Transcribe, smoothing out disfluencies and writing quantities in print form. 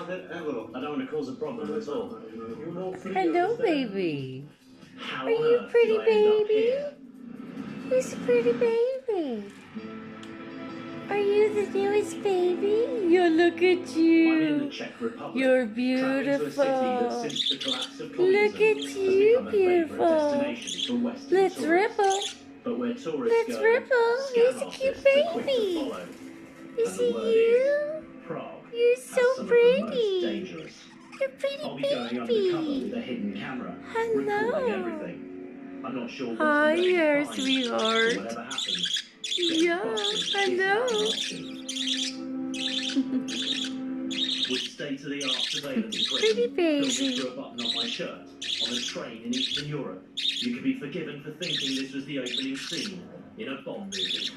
I don't want to cause a problem at all. Hello, baby. How Are you on earth pretty did I end up baby? here? Who's a pretty baby? Are you the newest baby? You look at I'm in the you. Czech Republic. You're travelling to a city that beautiful. since the collapse of Look communism at has you, become a favourite beautiful. destination for Western Blitz tourists. Ripple. But where tourists Blitz go, Ripple. scam He's a artists cute are quick to baby. follow. Is And the it word you? is, Prague You're has so some of the most pretty. dangerous. You're pretty I'll be going undercover baby. with a hidden camera, Hello. recording everything. I'm not sure what Hi I'm going to there, find, sweetheart. but whatever happens, Yeah, hello. With state-of-the-art surveillance Pretty equipment baby. filming through a button on my shirt on a train in Eastern Europe, you could be forgiven for thinking this was the opening scene in a Bond movie.